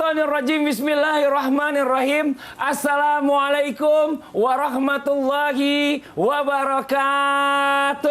Minasyaitonirrajim. Bismillahirrahmanirrahim. Assalamualaikum warahmatullahi wabarakatuh.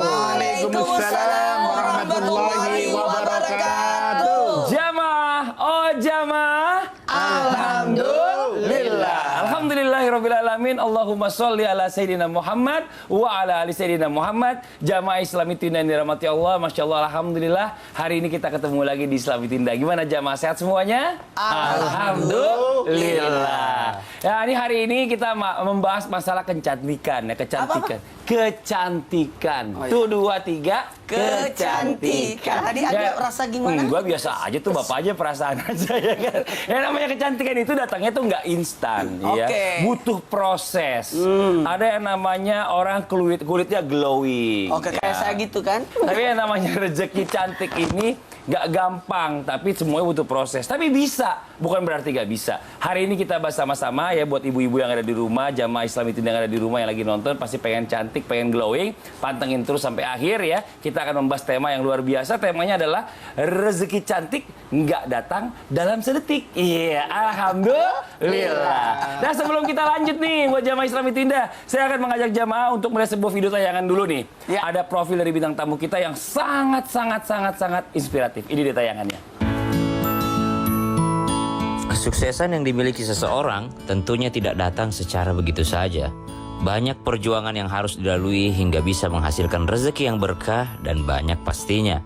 Waalaikumsalam warahmatullahi wabarakatuh. Jamaah, oh jamaah. Alhamdulillah. Alhamdulillahirrabbilalamin. Allahumma sholli ala Sayyidina Muhammad wa ala ali Sayyidina Muhammad. Jamaah Islami Tinda yang dirahmati Allah. Masya Allah, Alhamdulillah. Hari ini kita ketemu lagi di Islami Tinda. Gimana jamaah, sehat semuanya? Alhamdulillah. Ya, ini hari ini kita membahas masalah kecantikan. Ya, kecantikan. Kecantikan. Oh, iya. Tuh, 2, 3. Kecantikan. Tadi ada rasa gimana? Gua biasa aja tuh, bapak aja perasaan aja ya kan. Yang namanya kecantikan itu datangnya tuh nggak instan ya. Butuh proses. Ada yang namanya orang kulitnya glowing. Oke, kayak saya gitu kan. Tapi yang namanya rezeki cantik ini nggak gampang, tapi semuanya butuh proses. Tapi bisa, bukan berarti nggak bisa. Hari ini kita bahas sama-sama ya, buat ibu-ibu yang ada di rumah, jamaah Islami Tinda yang ada di rumah yang lagi nonton, pasti pengen cantik, pengen glowing. Pantengin terus sampai akhir ya. Kita akan membahas tema yang luar biasa. Temanya adalah rezeki cantik nggak datang dalam sedetik. Iya, alhamdulillah. Nah, sebelum kita lanjut nih buat jamaah Islami Tinda, saya akan mengajak jamaah untuk melihat sebuah video tayangan dulu nih. Ya. Ada profil dari bintang tamu kita yang sangat inspiratif. Ini dia tayangannya. Kesuksesan yang dimiliki seseorang tentunya tidak datang secara begitu saja. Banyak perjuangan yang harus dilalui hingga bisa menghasilkan rezeki yang berkah dan banyak pastinya.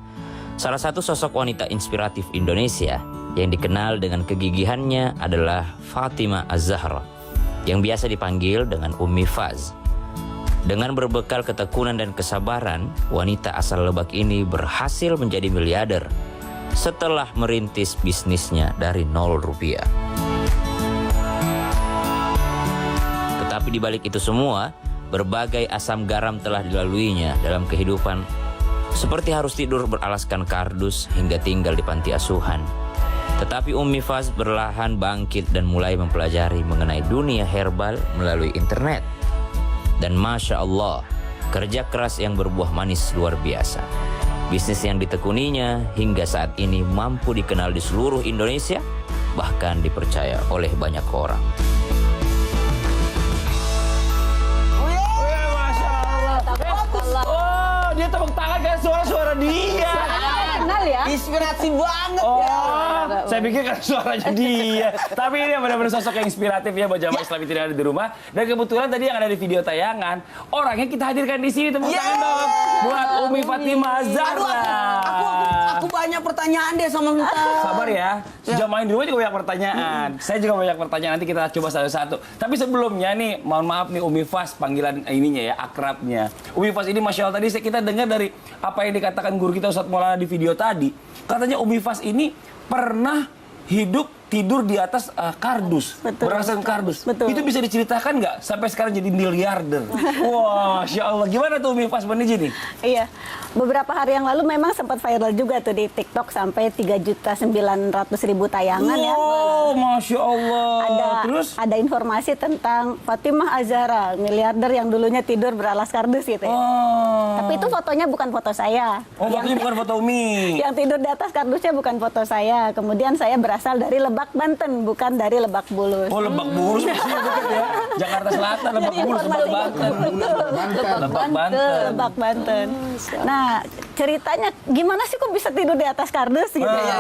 Salah satu sosok wanita inspiratif Indonesia yang dikenal dengan kegigihannya adalah Fatimah Az-Zahra, yang biasa dipanggil dengan Ummi Faz. Dengan berbekal ketekunan dan kesabaran, wanita asal Lebak ini berhasil menjadi miliarder setelah merintis bisnisnya dari 0 rupiah. Tetapi di balik itu semua, berbagai asam garam telah dilaluinya dalam kehidupan, seperti harus tidur beralaskan kardus hingga tinggal di panti asuhan. Tetapi Ummi Faz berlahan bangkit dan mulai mempelajari mengenai dunia herbal melalui internet. Dan Masya Allah, kerja keras yang berbuah manis luar biasa. Bisnis yang ditekuninya hingga saat ini mampu dikenal di seluruh Indonesia, bahkan dipercaya oleh banyak orang. Masya Allah. Oh, dia tepuk tangan kayak suara-suara dia. Kenal ya? Inspirasi banget Oh, ya. saya pikir kan suaranya dia. Tapi ini benar-benar sosok yang inspiratif ya buat jamaah Islami Tinda yang ada di rumah. Dan kebetulan tadi yang ada di video tayangan, orangnya kita hadirkan di sini. Tepuk tangan dong buat Ummi Fatimah Az-Zahra. Aku banyak pertanyaan deh sama Minta. Sabar ya, jamaah di rumah juga banyak pertanyaan. Saya juga banyak pertanyaan, nanti kita coba satu-satu. Tapi sebelumnya nih, mohon maaf nih Ummi Faz, panggilan ininya ya, akrabnya. Ummi Faz ini Masya Allah, tadi kita dengar dari apa yang dikatakan guru kita Ustadz Maulana di video tadi. Katanya Ummi Faz ini pernah tidur di atas kardus, beralaskan kardus. Betul. Itu bisa diceritakan nggak sampai sekarang jadi miliarder? Wah, Masya Allah. Gimana tuh Ummi Faz Maniji nih? Iya, beberapa hari yang lalu memang sempat viral juga tuh di TikTok sampai 3.900.000 tayangan ya. Oh, Masya Allah. Ada informasi tentang Fatimah Az-Zahra, miliarder yang dulunya tidur beralas kardus gitu ya. Oh. Tapi itu fotonya bukan foto saya. Oh, fotonya bukan foto Umi. Yang tidur di atas kardusnya bukan foto saya. Kemudian saya berasal dari Lebak, Banten, bukan dari Lebak Bulus. Oh, Lebak Bulus maksudnya bukan ya? Jakarta Selatan, Lebak Bulus, Lebak Banten. Lebak Banten. Nah, ceritanya gimana sih kok bisa tidur di atas kardus gitu ya.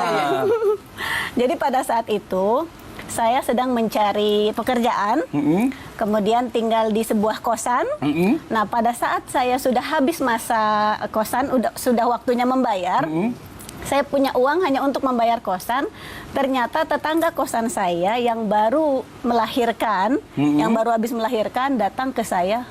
Jadi pada saat itu saya sedang mencari pekerjaan, kemudian tinggal di sebuah kosan. Nah, pada saat saya sudah habis masa kosan, sudah waktunya membayar, saya punya uang hanya untuk membayar kosan. Ternyata tetangga kosan saya yang baru melahirkan, yang baru habis melahirkan, datang ke saya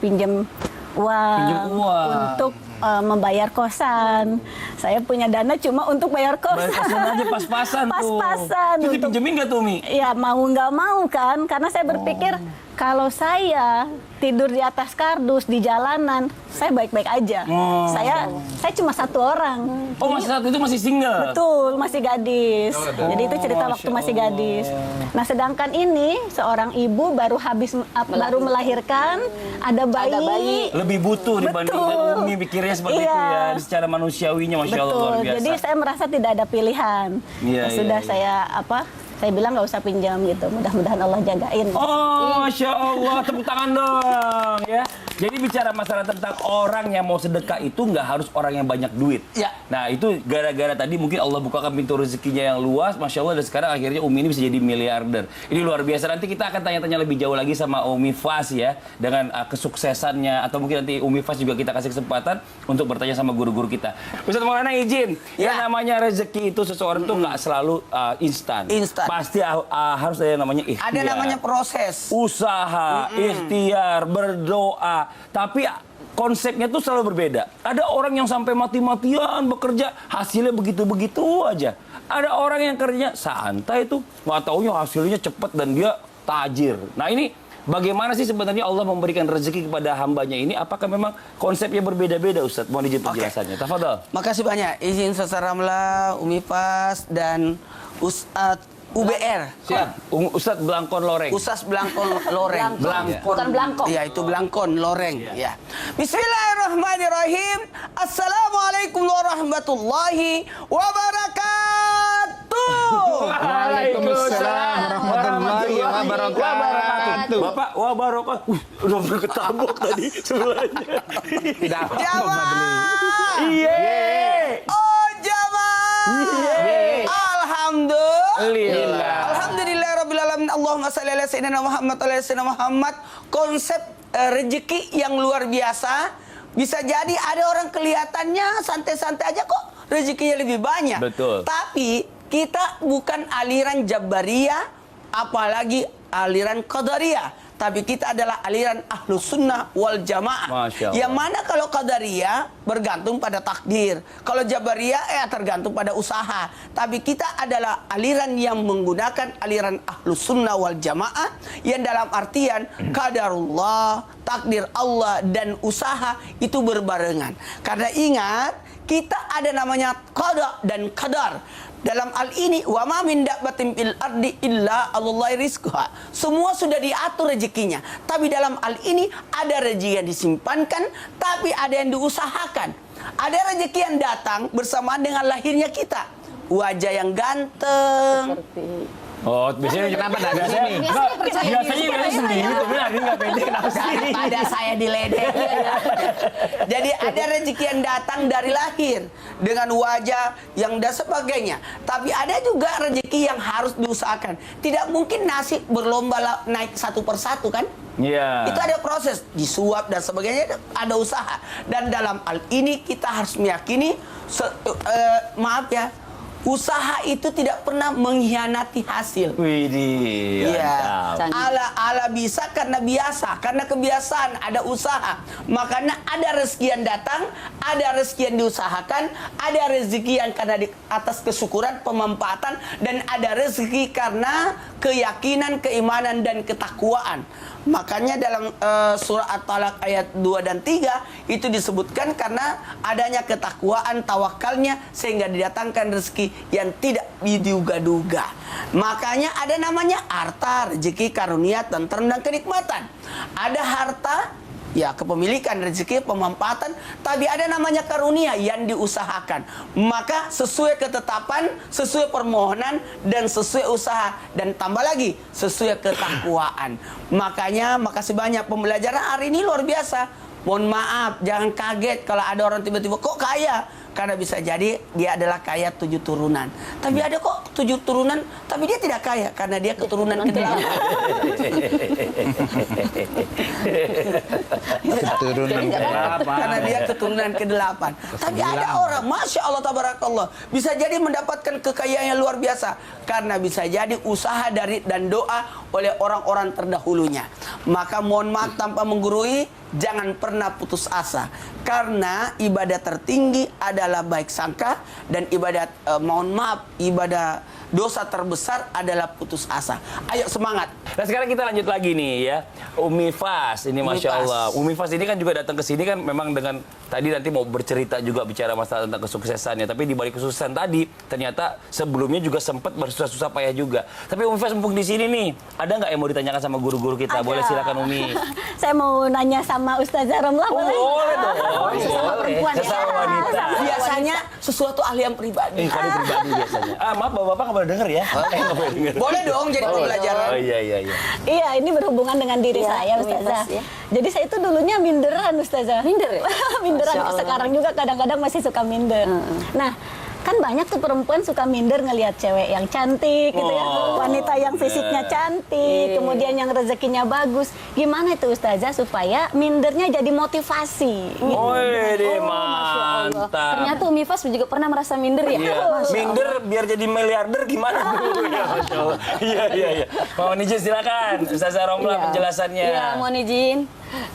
pinjam uang untuk membayar kosan. Saya punya dana cuma untuk bayar kosan. Bayar kosan aja pas-pasan tuh. Pas-pasan. Itu dipinjemin nggak tuh, Mi? Ya mau nggak mau kan, karena saya berpikir kalau saya tidur di atas kardus di jalanan, saya baik-baik aja. Saya cuma satu orang. Oh, masih saat itu masih single? Betul, masih gadis. Jadi itu cerita waktu masih gadis. Nah, sedangkan ini seorang ibu baru baru melahirkan, ada bayi. Lebih butuh dibanding Betul. Umi pikirnya seperti Iya. itu ya. Secara manusiawinya, Masya Allah, luar Betul. biasa. Jadi saya merasa tidak ada pilihan. Iya, Nah, sudah iya. saya bilang nggak usah pinjam gitu. Mudah-mudahan Allah jagain. Oh, Masya Allah, tepuk tangan dong ya. Jadi bicara masalah tentang orang yang mau sedekah itu nggak harus orang yang banyak duit. Ya. Nah itu gara-gara tadi mungkin Allah bukakan pintu rezekinya yang luas, Masya Allah, dan sekarang akhirnya Umi ini bisa jadi miliarder. Ini luar biasa. Nanti kita akan tanya-tanya lebih jauh lagi sama Umi Fas ya, dengan kesuksesannya, atau mungkin nanti Umi Fas juga kita kasih kesempatan untuk bertanya sama guru-guru kita. Ustaz Maulana izin, Ya. yang namanya rezeki itu seseorang tuh nggak selalu instan. Instan. Pasti harus ada yang namanya ikhtiar. Ada namanya proses. Usaha, ikhtiar, berdoa. Tapi konsepnya tuh selalu berbeda. Ada orang yang sampai mati-matian bekerja, hasilnya begitu-begitu aja. Ada orang yang kerjanya santai tuh, nggak taunya hasilnya cepat dan dia tajir. Nah ini bagaimana sih sebenarnya Allah memberikan rezeki kepada hambanya ini? Apakah memang konsepnya berbeda-beda, Ustadz? Mohon izin penjelasannya. Tafadhal. Makasih banyak. Izin Ustaz Ramla, Umi Fas, dan Ustadz UBR. Siap. Ustadz Blangkon Loreng. Ustaz Blangkon Loreng. Bukan Blangkon. Iya, itu Blangkon Loreng. Ya. Bismillahirrahmanirrahim. Assalamualaikum warahmatullahi wabarakatuh. Waalaikumsalam warahmatullahi wabarakatuh. Bapak, wabarakatuh. Udah berketabuk tadi sebelahnya. Tidak apa-apa, Jamaah. Iya. Oh, jamaah. Alhamdulillah. Alhamdulillahirrabbilalamin. Allahumma salli ala sayyidina Muhammad wa ala sayyidina Muhammad. Konsep rezeki yang luar biasa. Bisa jadi ada orang kelihatannya santai-santai aja kok, rezekinya lebih banyak. Betul. Tapi kita bukan aliran Jabariyah, apalagi aliran Qadariyah. Tapi kita adalah aliran Ahlus Sunnah wal Jamaah. Masya Allah. Yang mana kalau Qadariyah bergantung pada takdir. Kalau Jabariyah tergantung pada usaha. Tapi kita adalah aliran yang menggunakan aliran Ahlus Sunnah wal Jamaah. Yang dalam artian qadarullah, takdir Allah dan usaha itu berbarengan. Karena ingat, kita ada namanya qada dan qadar. Dalam hal ini, wa ma min dabbatin fil ardi illa Allahi rizquha. Semua sudah diatur rezekinya. Tapi dalam hal ini ada rezeki yang disimpankan, tapi ada yang diusahakan. Ada rezeki yang datang bersamaan dengan lahirnya kita. Wajah yang ganteng. Oh, biasanya Kenapa dari biasanya, sini? biasanya sendiri, tapi ini nggak pede kenapa sih? Daripada saya diledek. Jadi ada rezeki yang datang dari lahir dengan wajah yang dan sebagainya. Tapi ada juga rezeki yang harus diusahakan. Tidak mungkin nasi berlomba naik satu persatu kan? Iya. Itu ada proses, disuap dan sebagainya, ada usaha. Dan dalam hal ini kita harus meyakini, maaf ya, usaha itu tidak pernah mengkhianati hasil. Widih, Iya, mantap. ala bisa karena biasa, karena kebiasaan ada usaha. Makanya ada rezeki yang datang, ada rezeki yang diusahakan, ada rezeki yang karena di atas kesyukuran, pemanfaatan, dan ada rezeki karena keyakinan, keimanan, dan ketakwaan. Makanya dalam surah At-Talaq ayat 2 dan 3 itu disebutkan karena adanya ketakwaan, tawakalnya, sehingga didatangkan rezeki yang tidak diduga-duga. Makanya ada namanya harta, rezeki, karunia, tentrem, dan kenikmatan. Ada harta, ya kepemilikan, rezeki, pemanfaatan, tapi ada namanya karunia yang diusahakan. Maka sesuai ketetapan, sesuai permohonan, dan sesuai usaha, dan tambah lagi sesuai ketakwaan. Makanya makasih banyak, pembelajaran hari ini luar biasa. Mohon maaf, jangan kaget kalau ada orang tiba-tiba kok kaya. Karena bisa jadi dia adalah kaya 7 turunan. Tapi ada kok 7 turunan, tapi dia tidak kaya karena dia keturunan ke-8. Keturunan ke-8. Karena dia keturunan ke-8. Tapi ada orang, Masya Allah, tabarakallah, bisa jadi mendapatkan kekayaan yang luar biasa. Karena bisa jadi usaha dari dan doa oleh orang-orang terdahulunya. Maka mohon maaf tanpa menggurui, jangan pernah putus asa. Karena ibadah tertinggi adalah baik sangka, dan ibadah, mohon maaf, ibadah dosa terbesar adalah putus asa. Ayo semangat. Nah sekarang kita lanjut lagi nih ya. Umi Fas ini Umi Masya Fas. Allah. Umi Fas ini kan juga datang ke sini kan memang dengan tadi nanti mau bercerita juga bicara masalah tentang kesuksesannya. Tapi di balik kesuksesan tadi ternyata sebelumnya juga sempat bersusah-susah payah juga. Tapi Umi Fas mumpung di sini nih, ada nggak yang mau ditanyakan sama guru-guru kita? Ada. Boleh silakan Umi. Saya mau nanya sama Ustazah Romlah, boleh? Boleh dong. Sesama perempuan ya. Sesama wanita. Biasanya sesuatu ahli yang pribadi. Kalau pribadi biasanya. Maaf bapak-bapak nggak boleh denger ya. Nggak boleh denger. Boleh dong jadi pembelajaran. Oh iya. Iya, ini berhubungan dengan diri Iya, saya, Umi Ustazah. Fas, ya. Jadi saya itu dulunya minderan, Ustazah. Minder ya? Minderan. Masya Allah. Sekarang juga kadang-kadang masih suka minder. Nah, kan banyak tuh perempuan suka minder ngelihat cewek yang cantik gitu ya. Oh, Wanita yang fisiknya cantik, kemudian yang rezekinya bagus. Gimana itu Ustazah supaya mindernya jadi motivasi? Oh, deh, Masya Allah. mantap. Ternyata Umi Fas juga pernah merasa minder ya? Iya. Masya Allah. Minder biar jadi miliarder gimana dulu ya, Masya Allah. Iya. Mohon izin silakan, Ustazah Romlah Iya. penjelasannya. Iya, mohon izin.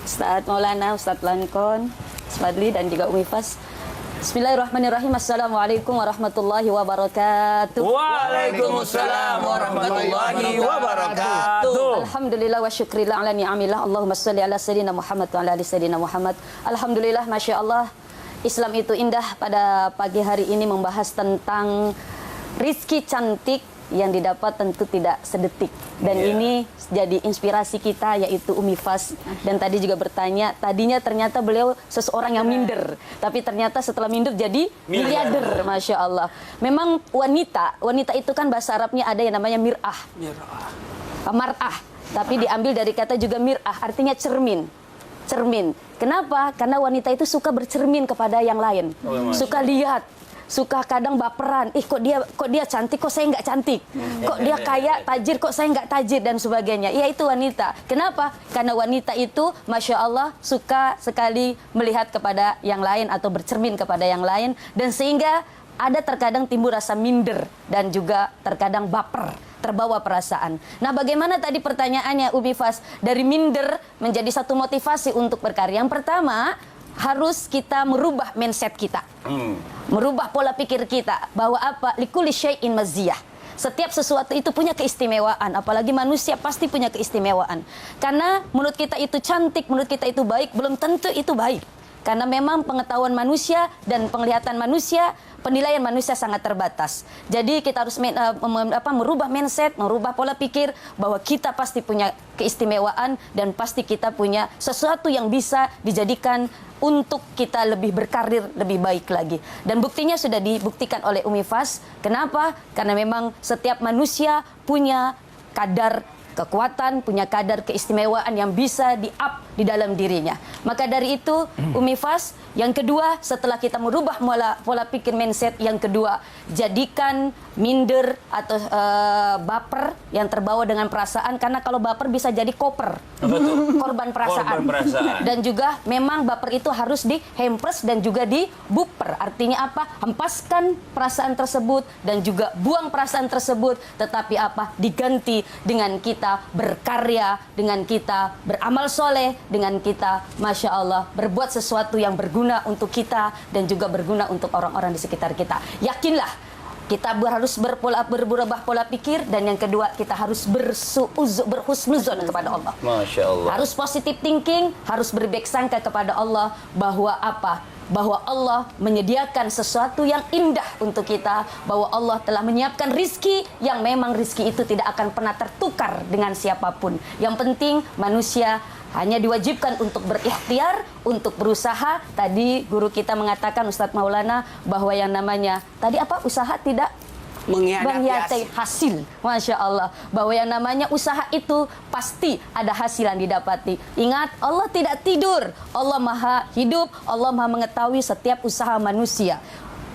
Ustadz Maulana, Ustadz Lankon, Ustadz Fadli, dan juga Umi Fas. Bismillahirrahmanirrahim. Assalamualaikum warahmatullahi wabarakatuh. Waalaikumsalam warahmatullahi wabarakatuh. Alhamdulillah wa syukrillah ala ni'amillah. Allahumma salli ala sayyidina Muhammad wa ala ali sayyidina Muhammad. Alhamdulillah, Masya Allah. Islam itu indah. Pada pagi hari ini membahas tentang rizki cantik yang didapat tentu tidak sedetik. Dan ini jadi inspirasi kita, yaitu Umi Fas. Dan tadi juga bertanya, tadinya ternyata beliau seseorang yang minder. Tapi ternyata setelah minder jadi miliarder, Masya Allah. Memang wanita itu kan bahasa Arabnya ada yang namanya mir'ah. Mar'ah. Tapi diambil dari kata juga mir'ah, artinya cermin. Kenapa? Karena wanita itu suka bercermin kepada yang lain. Suka lihat. Suka kadang baperan, kok dia cantik, kok saya nggak cantik, kok dia kaya, tajir, kok saya nggak tajir, dan sebagainya. Ya, itu wanita. Kenapa? Karena wanita itu, Masya Allah, suka sekali melihat kepada yang lain atau bercermin kepada yang lain, dan sehingga ada terkadang timbul rasa minder dan juga terkadang baper, terbawa perasaan. Nah, bagaimana tadi pertanyaannya Umi Fas, dari minder menjadi satu motivasi untuk berkarya? Yang pertama, harus kita merubah mindset kita. Merubah pola pikir kita bahwa apa? Likulli syai'in maziyah. Setiap sesuatu itu punya keistimewaan, apalagi manusia pasti punya keistimewaan. Karena menurut kita itu cantik, menurut kita itu baik, belum tentu itu baik. Karena memang pengetahuan manusia dan penglihatan manusia, penilaian manusia sangat terbatas. Jadi kita harus merubah mindset, merubah pola pikir bahwa kita pasti punya keistimewaan dan pasti kita punya sesuatu yang bisa dijadikan untuk kita lebih berkarir lebih baik lagi. Dan buktinya sudah dibuktikan oleh Umi Fas. Kenapa? Karena memang setiap manusia punya kadar kekuatan, punya kadar keistimewaan yang bisa di-up di dalam dirinya. Maka dari itu, Umi Fas, yang kedua, setelah kita merubah pola pikir mindset, yang kedua, jadikan minder atau baper yang terbawa dengan perasaan, karena kalau baper bisa jadi koper, korban perasaan. Dan juga memang baper itu harus dihempres dan juga dibuper. Artinya apa? Hempaskan perasaan tersebut dan juga buang perasaan tersebut, tetapi apa? Diganti dengan kita berkarya, dengan kita beramal soleh, dengan kita, Masya Allah, berbuat sesuatu yang berguna untuk kita dan juga berguna untuk orang-orang di sekitar kita. Yakinlah, kita harus berubah pola pikir, dan yang kedua, kita harus berhusnuzon kepada Allah. Masya Allah. Harus positive thinking, harus berbaik sangka kepada Allah bahwa apa? Bahwa Allah menyediakan sesuatu yang indah untuk kita, bahwa Allah telah menyiapkan rizki yang memang rizki itu tidak akan pernah tertukar dengan siapapun. Yang penting manusia hanya diwajibkan untuk berikhtiar, untuk berusaha. Tadi guru kita mengatakan, Ustadz Maulana, bahwa yang namanya tadi apa? Usaha tidak mengkhianati hasil. Masya Allah. Bahwa yang namanya usaha itu pasti ada hasil yang didapati. Ingat, Allah tidak tidur. Allah Maha hidup. Allah Maha mengetahui setiap usaha manusia.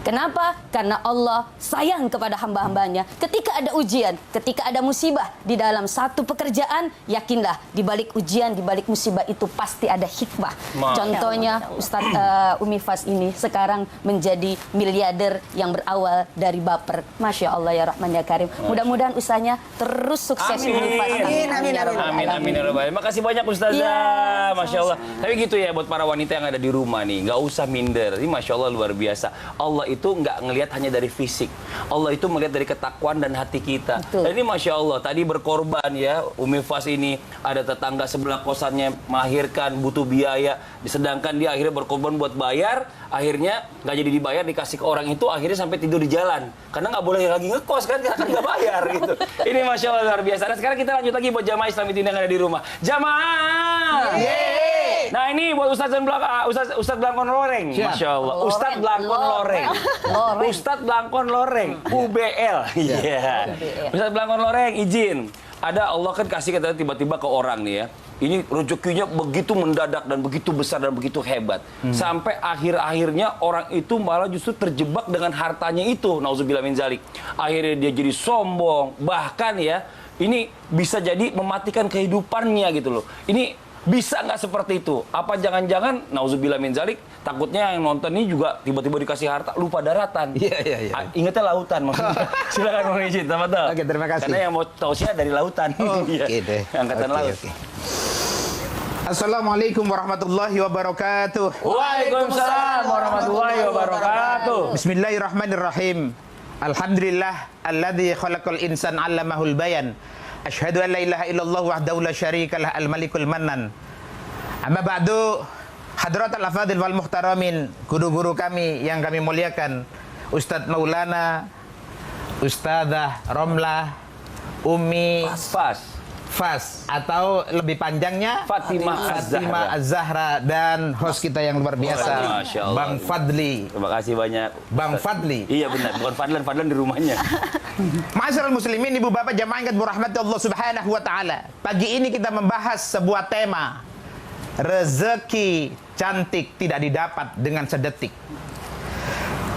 Kenapa? Karena Allah sayang kepada hamba-hambanya. Ketika ada ujian, ketika ada musibah di dalam satu pekerjaan, yakinlah di balik ujian, di balik musibah itu pasti ada hikmah. Contohnya Ustadz Umi Fas ini sekarang menjadi miliarder yang berawal dari baper. Masya Allah ya Rahman ya Karim. Mudah-mudahan usahanya terus sukses. Umi Fas. Amin. Makasih banyak Ustazah. Masya Allah. Tapi gitu ya buat para wanita yang ada di rumah nih, nggak usah minder. Ini Masya Allah luar biasa. Allah itu nggak ngelihat hanya dari fisik. Allah itu melihat dari ketakwaan dan hati kita. Betul. Dan ini Masya Allah, tadi berkorban ya, Umi Fas ini ada tetangga sebelah kosannya melahirkan, butuh biaya, sedangkan dia akhirnya berkorban buat bayar, akhirnya nggak jadi dibayar, dikasih ke orang itu, akhirnya sampai tidur di jalan. Karena nggak boleh lagi ngekos kan, karena nggak bayar gitu. Ini Masya Allah luar biasa. Nah sekarang kita lanjut lagi buat jamaah Islam itu yang ada di rumah. Jamaah! Nah ini buat Ustadz Blangkon Loreng. Masya Allah. Ustadz Blangkon Loreng. Ustadz Blangkon Loreng. UBL. Iya. Ustadz Blangkon Loreng izin. Ada Allah kan kasih kata tiba-tiba ke orang nih ya. Ini rezekinya begitu mendadak dan begitu besar dan begitu hebat. Sampai akhir-akhirnya orang itu malah justru terjebak dengan hartanya itu. Nauzubillah min zalik. Akhirnya dia jadi sombong. Bahkan ya, ini bisa jadi mematikan kehidupannya gitu loh. Ini bisa nggak seperti itu? Apa jangan-jangan, nauzubillah min zalik, takutnya yang nonton ini juga tiba-tiba dikasih harta, lupa daratan. Iya. Ingatnya lautan maksudnya. Silakan Bang Ijin, tahu. Oke, terima kasih. Karena yang mau tahu sih dari lautan. Iya. Oke deh. Angkatan laut. Assalamualaikum warahmatullahi wabarakatuh. Waalaikumsalam warahmatullahi wabarakatuh. Bismillahirrahmanirrahim. Alhamdulillah alladzi khalaqal insan 'allamahul bayan. Asyhadu an la ilaha illallah wahdahu la syarikalah al-malikul mannan. Amma ba'du, hadratal afadil wal muhtaramin, guru-guru kami yang kami muliakan, Ustadz Maulana, Ustadzah Romlah, Umi Fas, atau lebih panjangnya Fatimah Az-Zahra, dan host kita yang luar biasa, Masya Allah. Bang Fadli. Terima kasih banyak. Bang Fadli. Iya benar, bukan Fadlan di rumahnya. Ma'asyiral muslimin, ibu bapak jamaah yang dirahmati Allah Subhanahu wa taala. Pagi ini kita membahas sebuah tema. Rezeki cantik tidak didapat dengan sedetik.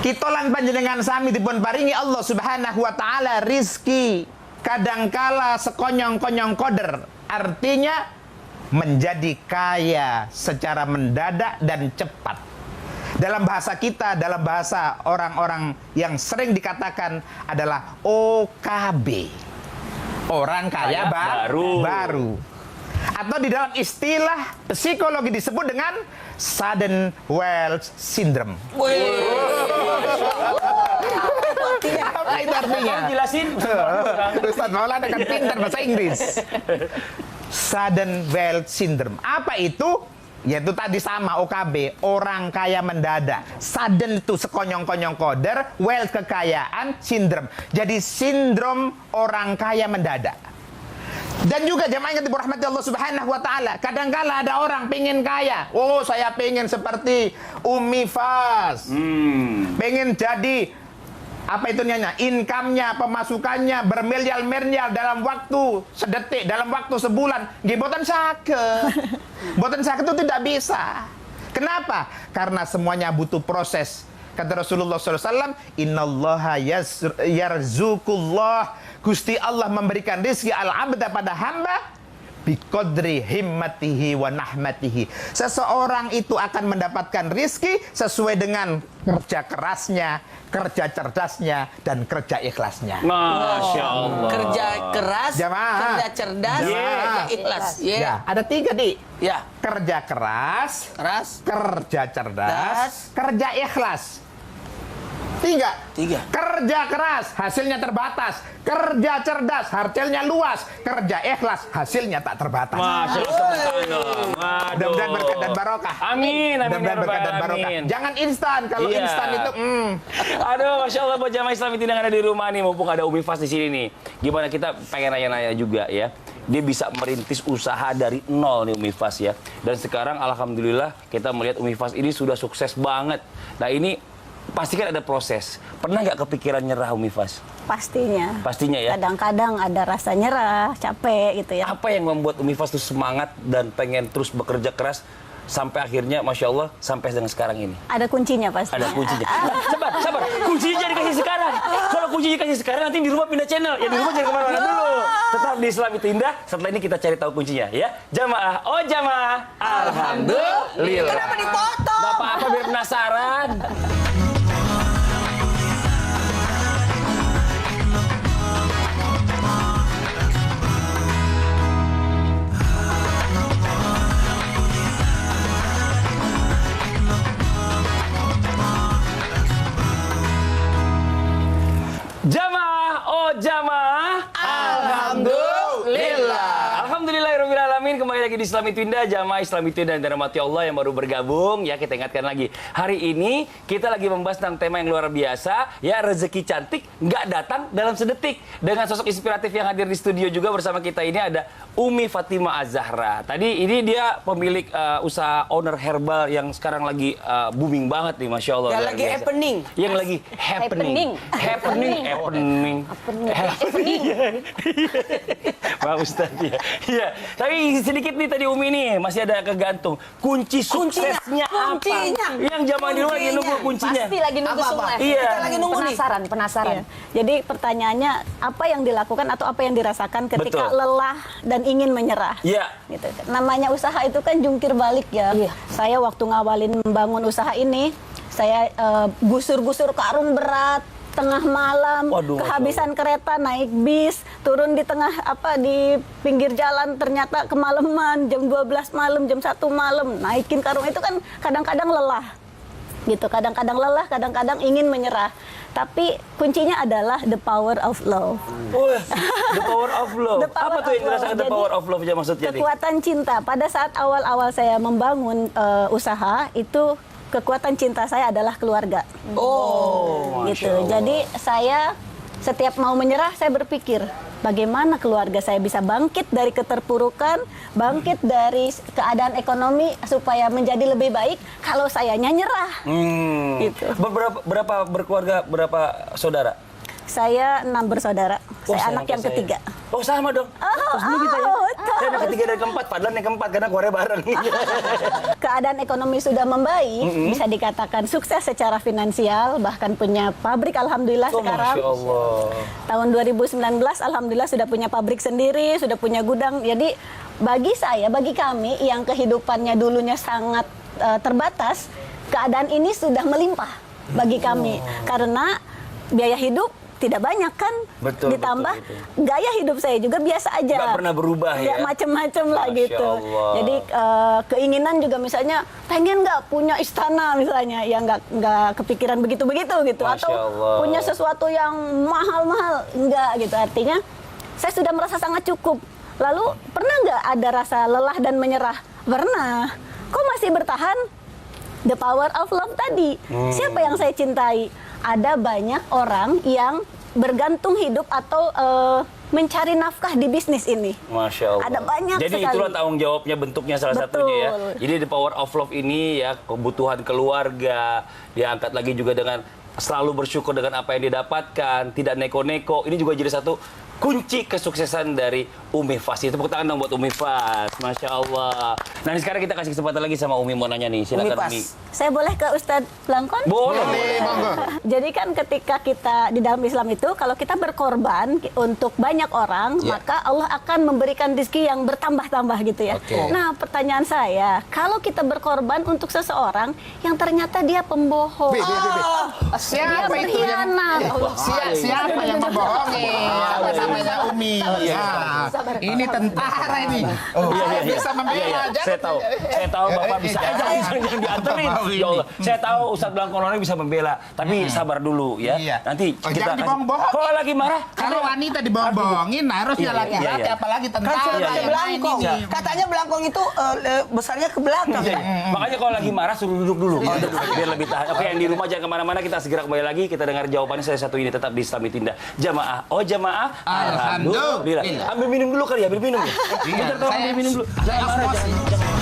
Kitolan panjenengan sami dipun paringi Allah Subhanahu wa taala rizki kadangkala sekonyong-konyong koder. Artinya menjadi kaya secara mendadak dan cepat. Dalam bahasa kita, dalam bahasa orang-orang yang sering dikatakan adalah OKB. Orang kaya baru. Atau di dalam istilah psikologi disebut dengan sudden wealth syndrome. Apa itu artinya? Jelasin. Ustaz Maulana kan pintar bahasa Inggris. Sudden wealth syndrome. Apa itu? Yaitu tadi sama OKB, orang kaya mendadak. Sudden itu sekonyong-konyong koder, wealth kekayaan, syndrome. Jadi sindrom orang kaya mendadak. Dan juga jemaah yang dirahmati Allah Subhanahu wa taala, kadangkala ada orang pengen kaya. Oh, saya pengen seperti Umi Fas. Pengen jadi apa itu nyanyi? Income-nya, pemasukannya bermiliar-miliar dalam waktu sedetik, dalam waktu sebulan. Nggih boten saged. Boten saged itu tidak bisa. Kenapa? Karena semuanya butuh proses. Kata Rasulullah SAW, Innallaha yarzuqullah. Gusti Allah memberikan rizki al-abda pada hamba biqadri himmatihi wa nahmatihi. Seseorang itu akan mendapatkan rizki sesuai dengan kerja kerasnya, kerja cerdasnya, dan kerja ikhlasnya. Masya Allah. Kerja keras, Jamaah. kerja cerdas, kerja ikhlas. Ya, ada 3 Di. Ya. Kerja keras, kerja cerdas, Das. kerja ikhlas. 3. Kerja keras, hasilnya terbatas. Kerja cerdas, hasilnya luas. Kerja ikhlas, hasilnya tak terbatas. Masya Allah. Mudah-mudahan berkah dan barokah. Amin. Mudah-mudahan berkah dan barokah. Jangan instan. Kalau Iya. instan itu, Aduh, Masya Allah buat jamaah Islam yang ada di rumah nih, mumpung ada Umi Fas di sini nih. Gimana kita pengen nanya-nanya juga ya. Dia bisa merintis usaha dari nol nih Umi Fas ya. Dan sekarang Alhamdulillah kita melihat Umi Fas ini sudah sukses banget. Nah ini pasti kan ada proses. Pernah nggak kepikiran nyerah Umi Fas? Pastinya ya. Kadang-kadang ada rasa nyerah, capek gitu ya. Apa yang membuat Umi Fas tuh semangat dan pengen terus bekerja keras sampai akhirnya Masya Allah sampai dengan sekarang ini? Ada kuncinya pasti. Ada kuncinya. Sabar. Kuncinya dikasih sekarang. Kalau kuncinya dikasih sekarang nanti di rumah pindah channel. Ya di rumah jangan kemana-mana dulu. Tetap di Islam itu indah. Setelah ini kita cari tahu kuncinya ya. Jamaah. Oh jamaah. Alhamdulillah. Kenapa dipotong? Gak apa-apa biar penasaran. di Islam itu Indah, jamaah Islam itu Indah dan dirahmati Allah yang baru bergabung. Ya, kita ingatkan lagi. Hari ini kita lagi membahas tentang tema yang luar biasa. Ya, rezeki cantik nggak datang dalam sedetik. Dengan sosok inspiratif yang hadir di studio juga bersama kita ini ada Umi Fatimah Az-Zahra. Tadi ini dia pemilik usaha owner herbal yang sekarang lagi booming banget nih, Masya Allah. Yang luar lagi biasa. happening. Yang lagi happening. Pak Ustadz ya. Iya. Tapi sedikit nih tadi Umi nih masih ada kegantung. Kunci suksesnya apa? Yang zaman di luar lagi nunggu kuncinya. Pasti lagi nunggu semua. Iya. Kita lagi nunggu nih. Penasaran. Iya. Jadi pertanyaannya apa yang dilakukan atau apa yang dirasakan ketika Betul. lelah dan ingin menyerah? Iya. Gitu. Namanya usaha itu kan jungkir balik ya. Iya. Saya waktu ngawalin membangun usaha ini, saya gusur-gusur karung berat tengah malam, Waduh, kehabisan kereta, naik bis, turun di tengah di pinggir jalan, ternyata kemalaman, jam 12 malam, jam 1 malam, naikin karung itu kan kadang-kadang lelah. Gitu, kadang-kadang lelah, kadang-kadang ingin menyerah. Tapi kuncinya adalah the power of love. Oh, the power of love. The power Apa tuh yang of love. dirasakan the Jadi, power of love aja maksudnya nih? Kekuatan cinta. Pada saat awal-awal saya membangun usaha, itu kekuatan cinta saya adalah keluarga. Oh, Gitu. Masya Allah. Jadi saya setiap mau menyerah, saya berpikir bagaimana keluarga saya bisa bangkit dari keterpurukan, bangkit dari keadaan ekonomi supaya menjadi lebih baik kalau sayanya nyerah. Gitu. Berapa berkeluarga, berapa saudara? Saya 6 bersaudara. Oh, Saya sama anak yang kayak saya. ketiga. Oh, sama dong. Terus dulu kita ya. Saya anak ketiga dan keempat, padahal yang keempat karena keluarnya bareng. Keadaan ekonomi sudah membaik, bisa dikatakan sukses secara finansial, bahkan punya pabrik alhamdulillah Oh, sekarang. Masya Allah. Tahun 2019 alhamdulillah sudah punya pabrik sendiri, sudah punya gudang. Jadi bagi saya, bagi kami yang kehidupannya dulunya sangat terbatas, keadaan ini sudah melimpah bagi kami karena biaya hidup tidak banyak kan, Betul, ditambah betul. gaya hidup saya juga biasa aja, Nggak pernah berubah ya? macem-macem lah Masya gitu. Allah. Jadi keinginan juga misalnya pengen nggak punya istana misalnya, ya nggak kepikiran begitu gitu, Masya atau Allah. punya sesuatu yang mahal-mahal, nggak gitu. Artinya saya sudah merasa sangat cukup. Lalu pernah nggak ada rasa lelah dan menyerah? Pernah. Kok masih bertahan? The power of love tadi. Siapa yang saya cintai? Ada banyak orang yang bergantung hidup atau mencari nafkah di bisnis ini. Masya Allah. Ada banyak Jadi sekali. itulah tanggung jawabnya, bentuknya salah Betul. satunya ya. Jadi the power of love ini ya, kebutuhan keluarga, diangkat lagi juga dengan selalu bersyukur dengan apa yang didapatkan, tidak neko-neko. Ini juga jadi satu kunci kesuksesan dari Umi Fas. Tepuk tangan dong buat Umi Fas. Masya Allah. Nah, ini sekarang kita kasih kesempatan lagi sama Umi mau nanya nih. Silakan Umi Fas. Umi. Saya boleh ke Ustadz Blangkon? Boleh. Jadi kan ketika kita di dalam Islam itu, kalau kita berkorban untuk banyak orang, maka Allah akan memberikan rezeki yang bertambah-tambah gitu ya. Nah, pertanyaan saya, kalau kita berkorban untuk seseorang yang ternyata dia pembohong, dia Siapa itu yang berkhianat, siapa yang membohongi? Namanya Umi. Ya. Ini tentara ini. Bisa membela aja. Saya tahu Bapak bisa. Jangan dianterin. Ya Allah. Saya tahu Ustadz Blangkon ini bisa membela, tapi sabar dulu ya. Iya. Nanti Oh, kita jangan dibohong-bohong. Kalau lagi marah, Kalau wanita dibohong-bohongin harusnya Iya, laki-laki, iya. apalagi Kan tentara sudah yang pakai main belangkong. ini. Katanya belangkong itu besarnya ke belakang. Iya, iya. Makanya kalau lagi marah suruh duduk dulu. Biar lebih tahan. Oke, yang di rumah jangan kemana-mana. Kita segera kembali lagi. Kita dengar jawabannya saya satu ini tetap di Islam Tindak. Jamaah. Oh jamaah. Alhamdulillah. Ambil minum dulu kali ya. Ambil minum ya. Iya, Bentar, tolong ambil minum dulu. saya Jangan marah. emosi. Jangan.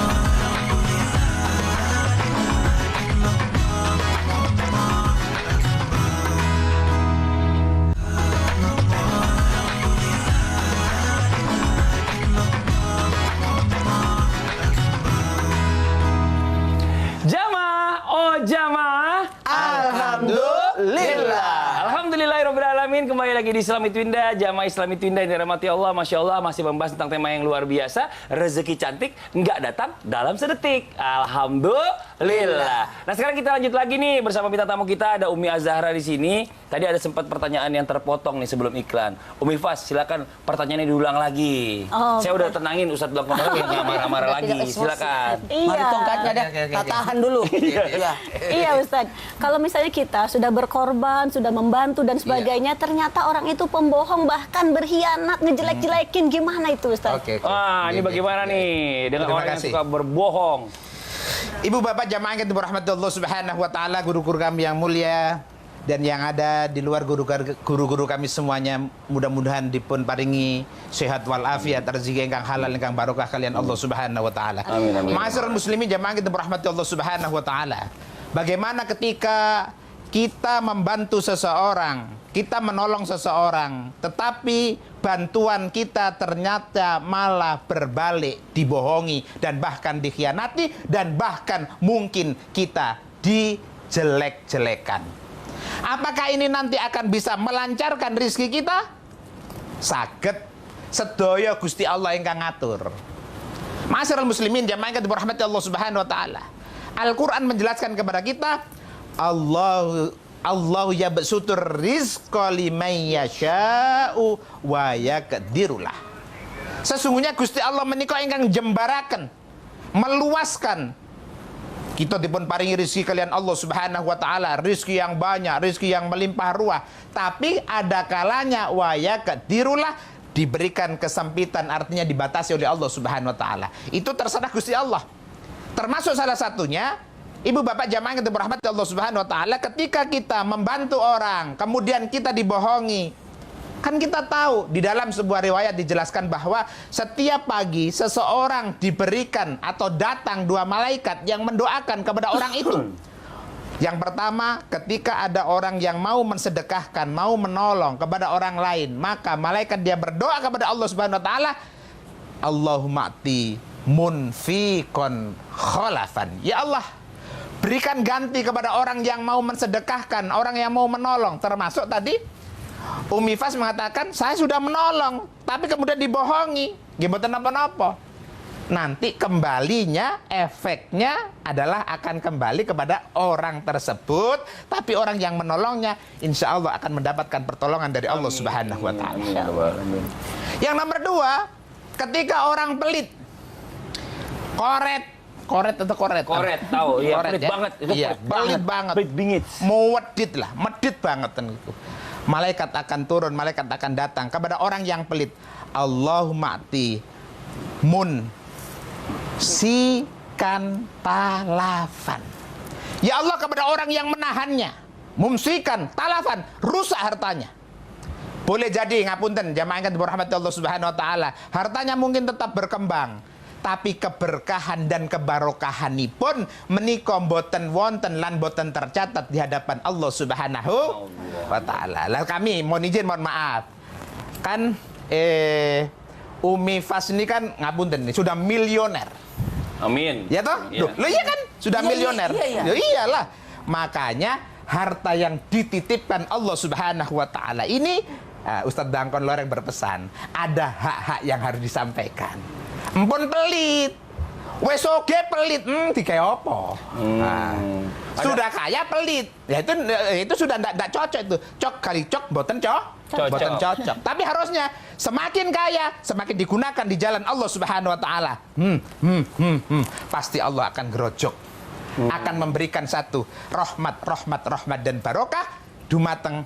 Jamaah. Oh jamaah. Alhamdulillah. Alhamdulillahirrahmanirrahim. Kembali lagi di Islam itu Indah. Jamaah Islam itu Indah yang dirahmati Allah. Masya Allah masih membahas tentang tema yang luar biasa. Rezeki cantik nggak datang dalam sedetik. Alhamdulillah. Nah sekarang kita lanjut lagi nih bersama bintang tamu kita. Ada Umi Az-Zahra di sini. Tadi ada sempat pertanyaan yang terpotong nih sebelum iklan. Umi Fas silakan pertanyaannya diulang lagi. Oh, Saya udah tenangin Ustadz Blangkon lagi nggak marah-marah lagi. Silakan. Mari tongkatnya dah. Tahan dulu. Iya Ustadz, kalau misalnya kita sudah berkorban, sudah membantu dan sebagainya, ternyata orang itu pembohong, bahkan berkhianat, ngejelek-jelekin, gimana itu Ustaz? Oke. Ini bagaimana nih dengan Terima orang yang kasih. suka berbohong? Ibu bapak jamaah yang dirahmati Allah Subhanahu wa taala, guru-guru kami yang mulia dan yang ada di luar guru-guru kami semuanya, mudah-mudahan dipun paringi sehat walafiat, rezeki ingkang halal ingkang barokah kalian Allah Subhanahu wa taala. Amin, amin. Ma'asyiral muslimin jamaah yang dirahmati Allah Subhanahu wa taala. Bagaimana ketika kita membantu seseorang, kita menolong seseorang, tetapi bantuan kita ternyata malah berbalik, dibohongi, dan bahkan dikhianati, dan bahkan mungkin kita dijelek-jelekan. Apakah ini nanti akan bisa melancarkan rizki kita? Saged sedaya Gusti Allah ingkang ngatur. Ma'asyiral muslimin jamaah yang dirahmati Allah Subhanahu wa taala. Al-Qur'an menjelaskan kepada kita, Allah yabsutur rizqa liman yasha'u wa yaqdirulah. Sesungguhnya Gusti Allah menika ingkang jembaraken, meluaskan. Kita dipun paringi rezeki kalian Allah Subhanahu wa taala, rezeki yang banyak, rezeki yang melimpah ruah. Tapi ada kalanya wa yaqdirulah, diberikan kesempitan, artinya dibatasi oleh Allah Subhanahu wa taala. Itu terserah Gusti Allah. Termasuk salah satunya, ibu bapak jamaah yang dirahmati Allah Subhanahu wa taala, ketika kita membantu orang kemudian kita dibohongi. Kan kita tahu di dalam sebuah riwayat dijelaskan bahwa setiap pagi seseorang diberikan atau datang 2 malaikat yang mendoakan kepada orang itu. Yang pertama, ketika ada orang yang mau mensedekahkan, mau menolong kepada orang lain, maka malaikat dia berdoa kepada Allah Subhanahu wa taala, Allahumma ati munfiqon khalafan. Ya Allah, berikan ganti kepada orang yang mau mensedekahkan, orang yang mau menolong. Termasuk tadi Umi Fas mengatakan, saya sudah menolong, tapi kemudian dibohongi. Gimana napa-napa. Nanti kembalinya, efeknya adalah akan kembali kepada orang tersebut. Tapi orang yang menolongnya, insya Allah akan mendapatkan pertolongan dari Allah Subhanahu wa ta'ala. Yang nomor 2, ketika orang pelit, koret atau koret? Koret, tahu. Iya, Koret, pelit ya? banget. Itu Iya, pelit banget. Pelit bingit. Mewedit lah, medit banget itu. Malaikat akan turun, malaikat akan datang kepada orang yang pelit. Allahumma ati mun sikan talafan. Ya Allah, kepada orang yang menahannya, mumsikan talafan, rusak hartanya. Boleh jadi ngapunten jamaah yang dirahmati Allah Subhanahu wa taala, hartanya mungkin tetap berkembang, tapi keberkahan dan kebarokahanipun menika boten wonten lan boten tercatat di hadapan Allah Subhanahu wa taala. Lah kami mohon izin, mohon maaf. Kan Umi Fas ini kan ngapunten nih, sudah milioner. Amin. Ya toh? Iya. Loh iya kan? Sudah Iya, milioner. iya. Ya iyalah. Makanya harta yang dititipkan Allah Subhanahu wa taala ini, Ustadz Dangkon Loreng berpesan, ada hak-hak yang harus disampaikan. Empun pelit, wes oge pelit, dikai apa? Sudah kaya pelit, ya itu sudah tidak cocok itu. Cok kali cok, boten boten cocok. Tapi harusnya semakin kaya, semakin digunakan di jalan Allah Subhanahu wa taala. Pasti Allah akan gerojok, akan memberikan satu rahmat dan barokah dumateng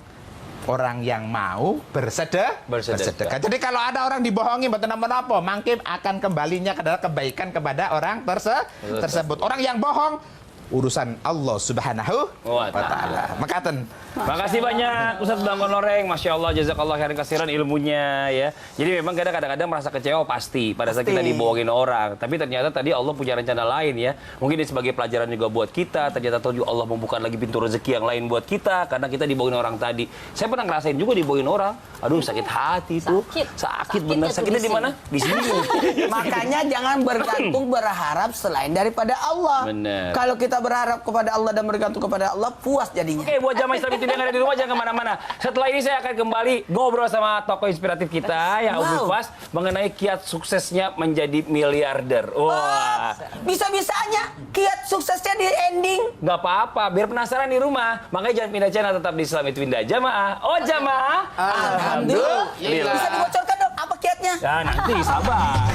orang yang mau bersedekah. Jadi kalau ada orang dibohongi mboten napa-napa, mangke akan kembalinya adalah kebaikan kepada orang tersebut. Orang yang bohong urusan Allah Subhanahu wa taala. Makaten. Makasih banyak Ustadz Dangkon Loreng, Masya Allah, jazakallah khairan kasiran ilmunya ya. Jadi memang kadang-kadang merasa kecewa pasti pada saat kita dibohongin orang. Tapi ternyata tadi Allah punya rencana lain ya. Mungkin ini sebagai pelajaran juga buat kita. Ternyata tahu Allah membuka lagi pintu rezeki yang lain buat kita karena kita dibohongin orang tadi. Saya pernah ngerasain juga dibohongin orang. Aduh sakit hati itu. Sakit bener. Sakitnya di mana? Di sini. Makanya jangan bergantung berharap selain daripada Allah. Bener. Kalau kita berharap kepada Allah dan bergantung kepada Allah, puas jadinya. Oke, buat jamaah Islam yang ada di rumah jangan kemana-mana. Setelah ini saya akan kembali ngobrol sama tokoh inspiratif kita yang Umi Fas mengenai kiat suksesnya menjadi miliarder. Wah, Bisa-bisanya kiat suksesnya di ending. nggak apa-apa, biar penasaran di rumah. Makanya jangan pindah channel, tetap di Islam itu Indah Jamaah. Oh jamaah. Alhamdulillah. Bisa dibocorkan dong apa kiatnya? Ya nanti sabar.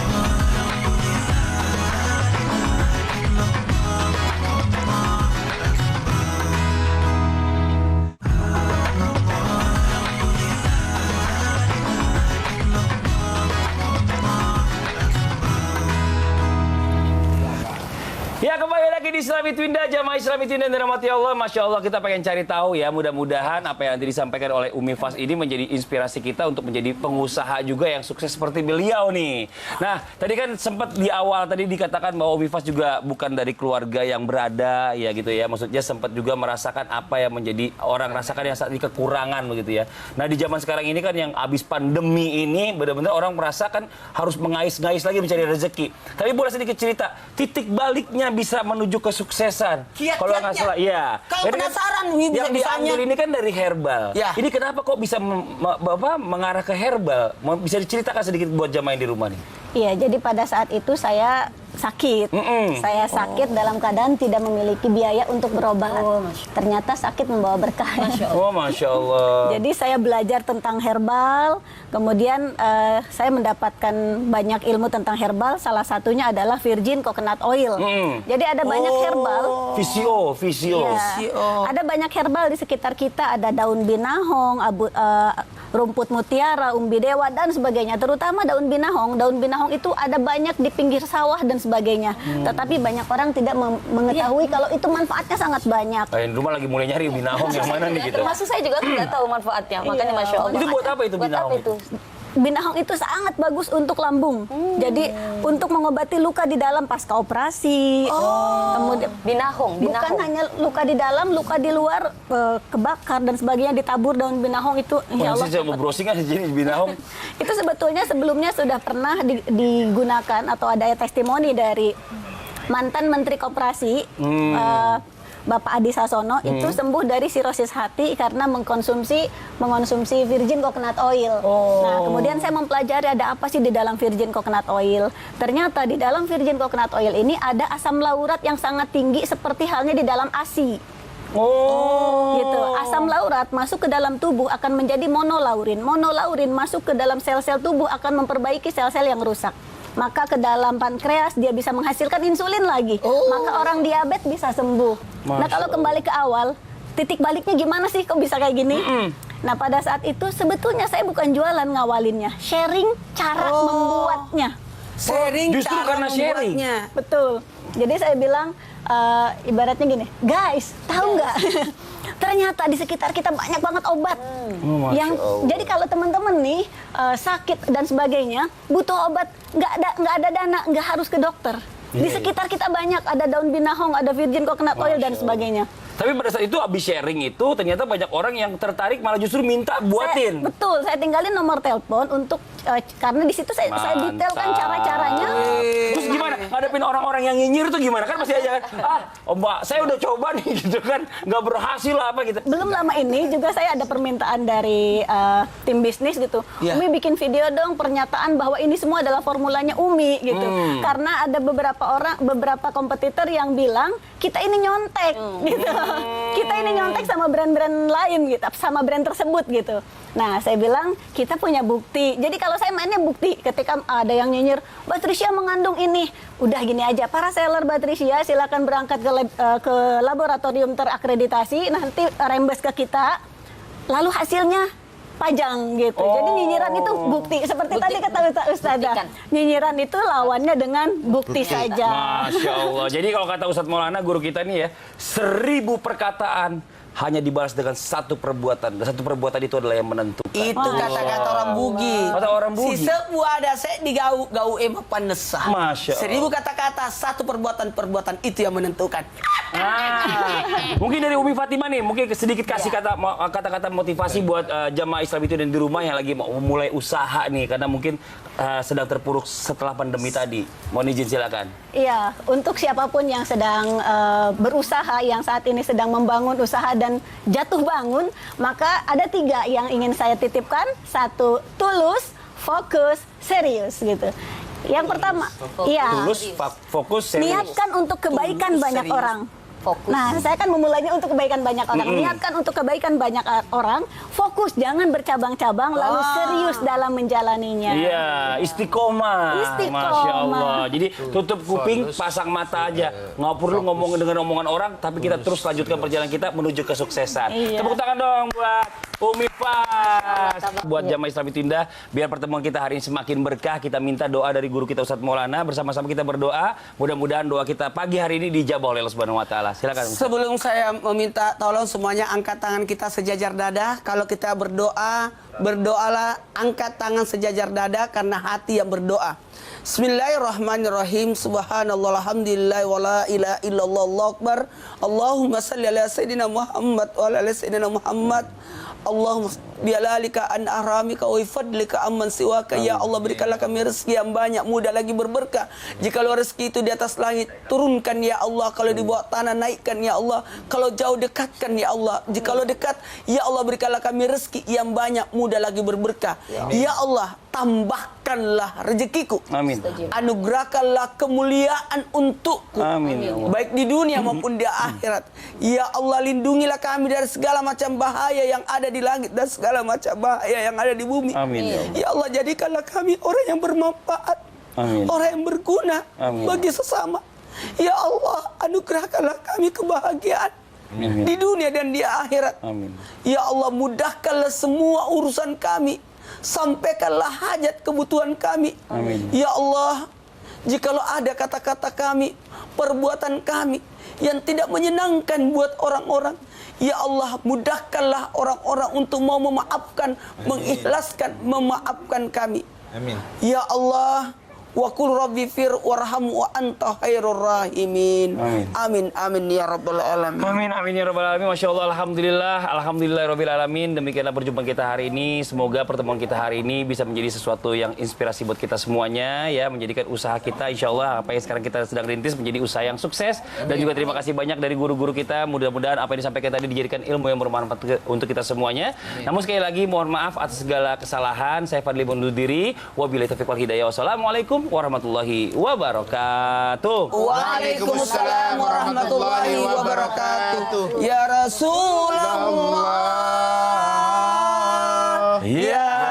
Ya, kembali lagi di Islami Twinda, jamaah Islami Twinda dan dirahmati Allah. Masya Allah, kita pengen cari tahu ya. Mudah-mudahan apa yang nanti disampaikan oleh Umi Fas ini menjadi inspirasi kita untuk menjadi pengusaha juga yang sukses seperti beliau nih. Nah, tadi kan sempat di awal tadi dikatakan bahwa Umi Fas juga bukan dari keluarga yang berada ya gitu ya. Maksudnya sempat juga merasakan apa yang menjadi orang rasakan yang saat ini kekurangan begitu ya. Nah, di zaman sekarang ini kan yang habis pandemi ini benar-benar orang merasakan harus mengais-ngais lagi mencari rezeki. Tapi boleh sedikit cerita, titik baliknya bisa menuju kesuksesan. Kalau nggak salah, ya. Kalau penasaran, Umi, bisa yang diambil ditanya. ini kan dari herbal. Ya. Ini kenapa kok bisa mengarah ke herbal? Bisa diceritakan sedikit buat jamaah di rumah nih? Iya, jadi pada saat itu saya sakit. Saya sakit dalam keadaan tidak memiliki biaya untuk berobat. Ternyata sakit membawa berkah. Oh, Masya Allah. Jadi saya belajar tentang herbal, kemudian saya mendapatkan banyak ilmu tentang herbal. Salah satunya adalah virgin coconut oil. Jadi ada banyak herbal. Visio. Iya. Ada banyak herbal di sekitar kita. Ada daun binahong, rumput mutiara, umbi dewa dan sebagainya. Terutama daun binahong. Daun binahong itu ada banyak di pinggir sawah dan sebagainya. Tetapi banyak orang tidak mengetahui kalau itu manfaatnya sangat banyak. Di rumah lagi mulai nyari binahong yang mana nih gitu. Termasuk saya juga tidak tahu manfaatnya. Makanya Masya Allah. Itu buat apa itu Buat binahong apa itu? Binahong itu sangat bagus untuk lambung. Jadi untuk mengobati luka di dalam pasca operasi. Kemudian Binahong. bukan hanya luka di dalam, luka di luar kebakar dan sebagainya, ditabur daun binahong itu insya Allah Saya mau browsing kan jenis binahong. itu sebetulnya sebelumnya sudah pernah digunakan atau ada testimoni dari mantan Menteri Koperasi Bapak Adi Sasono itu sembuh dari sirosis hati karena mengkonsumsi virgin coconut oil. Nah, kemudian saya mempelajari ada apa sih di dalam virgin coconut oil. Ternyata di dalam virgin coconut oil ini ada asam laurat yang sangat tinggi seperti halnya di dalam ASI. Gitu. Asam laurat masuk ke dalam tubuh akan menjadi monolaurin. Monolaurin masuk ke dalam sel-sel tubuh akan memperbaiki sel-sel yang rusak. Maka ke dalam pankreas dia bisa menghasilkan insulin lagi. Maka orang diabetes bisa sembuh. Nah, kalau kembali ke awal, titik baliknya gimana sih kok bisa kayak gini? Nah, pada saat itu sebetulnya saya bukan jualan ngawalinnya, sharing cara membuatnya. Sharing justru cara karena sharing. membuatnya. Betul. Jadi saya bilang ibaratnya gini, guys, tahu nggak? Ternyata di sekitar kita banyak banget obat. Jadi kalau teman-teman nih sakit dan sebagainya, butuh obat, nggak ada dana, nggak harus ke dokter. Di sekitar kita banyak, ada daun binahong, ada virgin coconut oil dan sebagainya. Tapi pada saat itu habis sharing itu ternyata banyak orang yang tertarik malah justru minta buatin. Betul, saya tinggalin nomor telepon untuk karena di situ saya detailkan cara-caranya. Terus gimana ngadepin orang-orang yang nyinyir tuh gimana? Kan masih aja Mbak, saya udah coba nih gitu kan, nggak berhasil apa gitu. Belum lama ini juga saya ada permintaan dari tim bisnis gitu. Umi bikin video dong pernyataan bahwa ini semua adalah formulanya Umi gitu. Karena ada beberapa kompetitor yang bilang kita ini nyontek gitu. Kita ini nyontek sama brand-brand lain gitu, sama brand tersebut gitu. Nah, saya bilang kita punya bukti. Jadi kalau saya mainnya bukti, ketika ada yang nyinyir, Batrisya mengandung ini, udah gini aja, para seller Batrisya silakan berangkat ke laboratorium terakreditasi, nanti rembes ke kita, lalu hasilnya pajang gitu. Jadi nyinyiran itu bukti. Seperti tadi kata Ustazah, nyinyiran itu lawannya dengan bukti saja. Masya Allah. Jadi kalau kata Ustadz Maulana, guru kita nih ya, 1000 perkataan hanya dibalas dengan satu perbuatan. Dan satu perbuatan itu adalah yang menentukan. Itu kata-kata orang bugi. Kata orang bugi. Si sebuah ada saya digau panesah. Masya Allah. 1000 kata-kata, satu perbuatan itu yang menentukan. Mungkin dari Umi Fatimah nih, mungkin sedikit kasih kata-kata motivasi buat jamaah Islam itu dan di rumah yang lagi mau mulai usaha nih, karena mungkin sedang terpuruk setelah pandemi tadi. Mohon izin silakan. Iya, untuk siapapun yang sedang berusaha, yang saat ini sedang membangun usaha dan jatuh bangun, maka ada 3 yang ingin saya titipkan. 1, tulus, fokus, serius gitu. Yang pertama, Tulus, fokus, serius. niatkan untuk kebaikan banyak serius. orang. Fokus. Nah, saya kan memulainya untuk kebaikan banyak orang. Niatkan untuk kebaikan banyak orang, fokus, jangan bercabang-cabang, lalu serius dalam menjalaninya. Iya, istiqomah. Masya Allah. Jadi tutup kuping, pasang mata aja. Nggak perlu ngomong dengan omongan orang, tapi kita terus lanjutkan perjalanan kita menuju kesuksesan. Tepuk tangan dong buat Umi Pas. Buat jamaah Islam itu indah, biar pertemuan kita hari ini semakin berkah, kita minta doa dari guru kita Ustadz Maulana. Bersama-sama kita berdoa, mudah-mudahan doa kita pagi hari ini dijabah oleh Allah Subhanahu wa taala. Silakan Ustadz. Sebelum saya meminta tolong semuanya angkat tangan kita sejajar dada. Kalau kita berdoa, berdoalah angkat tangan sejajar dada karena hati yang berdoa. Bismillahirrahmanirrahim. Subhanallah, alhamdulillah, wa la ilaha illallah, Allahu akbar. Allahumma salli ala sayyidina Muhammad wa ala sayyidina Muhammad. Allahumma bialalika an ahramika wa fadlika amman siwaka. Ya Allah, berikanlah kami rezeki yang banyak, mudah lagi berberkah. Jikalau rezeki itu di atas langit, turunkan ya Allah. Kalau di bawah tanah, naikkan ya Allah. Kalau jauh, dekatkan ya Allah. Jikalau dekat, ya Allah, berikanlah kami rezeki yang banyak, mudah lagi berberkah. Ya Allah, tambahkanlah rezekiku. Amin. Anugerahkanlah kemuliaan untukku. Amin, ya Allah. Baik di dunia maupun di akhirat. Ya Allah, lindungilah kami dari segala macam bahaya yang ada di langit dan segala macam bahaya yang ada di bumi. Amin, ya Allah. Ya Allah, jadikanlah kami orang yang bermanfaat. Amin. Orang yang berguna Amin. bagi sesama. Ya Allah, anugerahkanlah kami kebahagiaan Amin. di dunia dan di akhirat. Amin. Ya Allah, mudahkanlah semua urusan kami. Sampaikanlah hajat kebutuhan kami. Amin. Ya Allah, jikalau ada kata-kata kami, perbuatan kami yang tidak menyenangkan buat orang-orang, ya Allah, mudahkanlah orang-orang untuk mau memaafkan, mengikhlaskan, memaafkan kami. Amin. Ya Allah, wa qul rabbi fir warham wa anta khairur rahimin. Amin. Amin amin ya rabbal alamin. Amin, amin ya rabbal alamin. Masya Allah, alhamdulillah rabbil alamin. Demikianlah perjumpaan kita hari ini. Semoga pertemuan kita hari ini bisa menjadi sesuatu yang inspirasi buat kita semuanya, ya, menjadikan usaha kita, insya Allah apa yang sekarang kita sedang rintis menjadi usaha yang sukses. Dan juga terima kasih banyak dari guru-guru kita. Mudah-mudahan apa yang disampaikan tadi dijadikan ilmu yang bermanfaat untuk kita semuanya. Namun sekali lagi mohon maaf atas segala kesalahan. Saya Fadli undur diri. Wabillahi taufiq wal hidayah. Wassalamualaikum warahmatullahi wabarakatuh. Waalaikumsalam warahmatullahi wabarakatuh. Ya Rasulullah. Ya